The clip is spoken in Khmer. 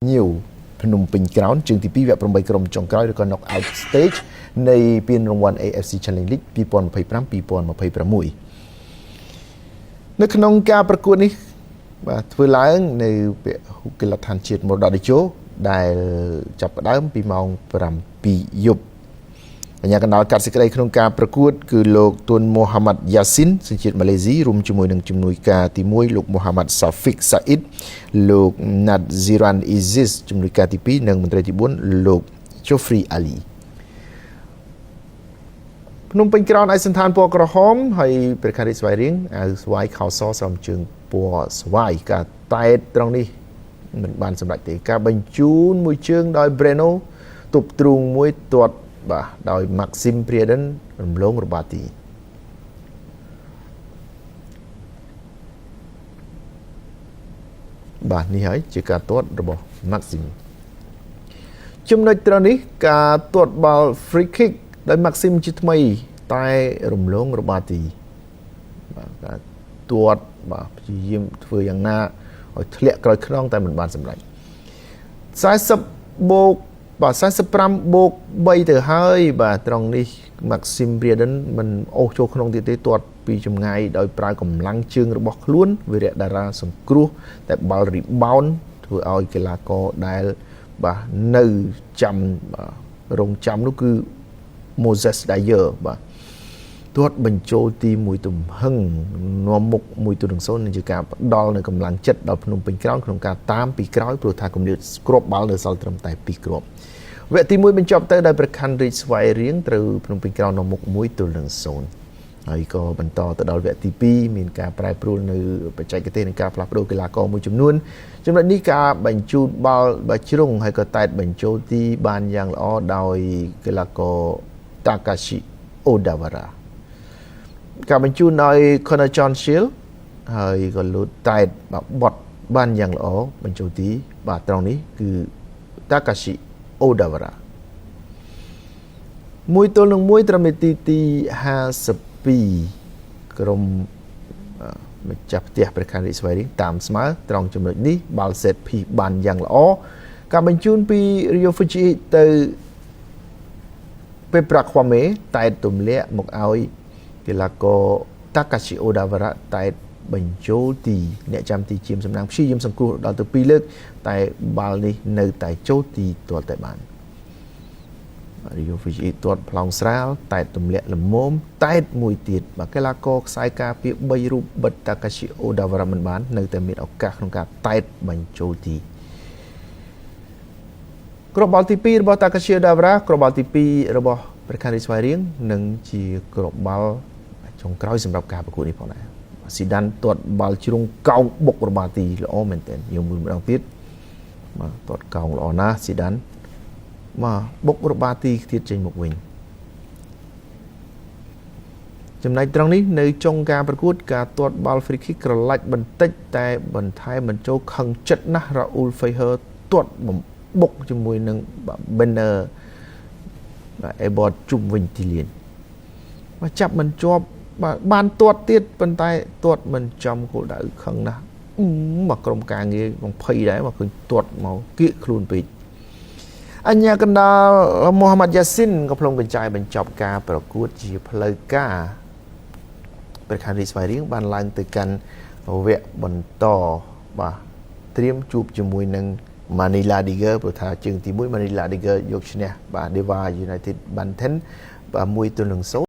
nhiều Phnom Penh Crown ជើងទី2វគ្គ8ក្រុមចុងក្រោយឬក៏ Knockout Stage នៃពានរង្វាន់ AFC Challenge League 2025-2026 នៅក្នុងការប្រកួតនេះបាទធ្វើឡើងនៅពាក់ហុកីឡដ្ឋានជាតិមរតកតេជោដែលចាប់ផ្ដើមពីម៉ោង 7 យប់បញ្ញាកណ្ដាលកាត់សេចក្តីក្នុងការប្រកួតគឺលោកទុនមូហាម៉ាត់យ៉ាស៊ីនសញ្ជាតិម៉ាឡេស៊ីរួមជាមួយនឹងជំនួយការទី1លោកមូហាម៉ាត់សាហ្វិកសាអ៊ីតលោកណាត់ហ្ស៊ីរ៉ាន់អ៊ីស៊ីសជំនួយការទី2និងមន្ត្រីទី4លោកជូហ្វ្រីអាលីភ្នំពេញក្រោនឯកសណ្ឋានពណ៌ក្រហមហើយព្រះខ័នរាជស្វាយរៀងអាវស្វាយខោសស្រោមជើងពណ៌ស្វាយការតែតត្រង់នេះមិនបានសម្រេចទេការបញ្ជូនមួយជើងដោយ Breno ទប់ទ្រូងមួយទាត់បាទដោយ Maxim Preden រំលងរបាទីបាទនេះហើយជាការទាត់របស់ Maxim ចំណុចត្រង់នេះការទាត់បាល់ free kick ដោយ Maxim ជាថ្មីតែរំលងរបាទីបាទការទាត់បាទព្យាយាមធ្វើយ៉ាងណាឲ្យធ្លាក់ក្រោយខ្នងតែមិនបានសម្រេច40បូកបាទ45បូក3ទៅហើយបាទត្រង់នេះ Maxim Preden មិនអូសចូលក្នុងទៀតទេទាត់ពីចម្ងាយដោយប្រើកម្លាំងជើងរបស់ខ្លួនវីរៈតារាសង្គ្រោះតែបាល់ rebound ធ្វើឲ្យកីឡាករដែលបាទនៅចាំរងចាំនោះគឺ Moses Dyer បាទទាត់បញ្ចូលទី1ទំហឹងនាំមុខ1-0នឹងជាការផ្ដល់នៅកម្លាំងចិត្តដល់ភ្នំពេញក្រោនក្នុងការតាមពីក្រោយព្រោះថាគម្លាតគ្រាប់បាល់នៅសល់ត្រឹមតែ2គ្រាប់វគ្គទី1បញ្ចប់ទៅដោយព្រះខ័នរាជស្វាយរៀងត្រូវភ្នំពេញក្រោននាំមុខ1-0ហើយក៏បន្តទៅដល់វគ្គទី2មានការប្រែប្រួលនៅបច្ចេកទេសនៃការផ្លាស់ប្ដូរកីឡាករមួយចំនួនចំណុចនេះការបញ្ជូនបាល់ជ្រុងហើយក៏តែតបញ្ចូលទីបានយ៉ាងល្អដោយកីឡាករ Takashi Odawara ការបញ្ជូនដោយ Connor John Shield ហើយក៏លូតតែតបត់បានយ៉ាងល្អបញ្ចូលទីបាទត្រង់នេះគឺ Takashi Odawara 1-1ត្រឹមនាទីទី52ក្រុមម្ចាស់ផ្ទះព្រះខ័នរាជស្វាយរៀងតាមស្មើត្រង់ចំណុចនេះបាល់ set piece បានយ៉ាងល្អការបញ្ជូនពី Rio Fuji ទៅពេលប្រាក់ខ្វាមេតែទម្លាក់មកឲ្យកីឡាករ Takashi Odawara តែបញ្ចូលទីអ្នកចាំទីជាមសំណាងព្យាយាមសង្គ្រោះដល់ទៅ2លើកតែបាល់នេះនៅតែចូលទីទាល់តែបាន Rio Fuji ទាត់ផ្លោងស្រាលតែទម្លាក់លំមតែមួយទៀតបាទកីឡាករខ្សែការពារ3រូបបិទ Takashi Odawara មិនបាននៅតែមានឱកាសក្នុងការតែបញ្ចូលទីគ្រាប់បាល់ទី2របស់ Takashi Odawara គ្រាប់បាល់ទី2របស់ព្រះខ័នរាជស្វាយរៀងនិងជាគ្រាប់បាល់ចុងក្រោយសម្រាប់ការប្រកួតនេះផងដែរស៊ីដានទាត់បាល់ជ្រុងកោងបុករបាទីល្អមែនទែនយើងមួយម្ដងទៀតបាទទាត់កោងល្អណាស់ស៊ីដានបាទបុករបាទីទៀតចេញមកវិញចំណែកត្រង់នេះនៅចុងការប្រកួតការទាត់បាល់ free kick ក្រឡាច់បន្តិចតែបន្ថែមបញ្ចូលខឹងចិត្តណាស់ Raul Feijer ទាត់បុកជាមួយនឹង Banner បាទ Airboard ជុំវិញទីលានមកចាប់មិនជាប់បានទាត់ទៀតប៉ុន្តែទាត់មិនចំគោលដៅខឹងណាស់មកក្រុមការងារ20ដែរមកឃើញទាត់មកគៀកខ្លួនពេកអញ្ញាកណ្ដាលមូហាម៉ាត់យ៉ាស៊ីនក៏ផ្លុំកញ្ចាយបញ្ចប់ការប្រកួតជាផ្លូវការព្រះខ័នរាជស្វាយរៀងបានឡើងទៅកាន់វគ្គបន្តបាទត្រៀមជួបជាមួយនឹង Manila Digger ព្រោះថាជើងទី1 Manila Digger យកឈ្នះបាទ Dewa United Banten បាទ1-0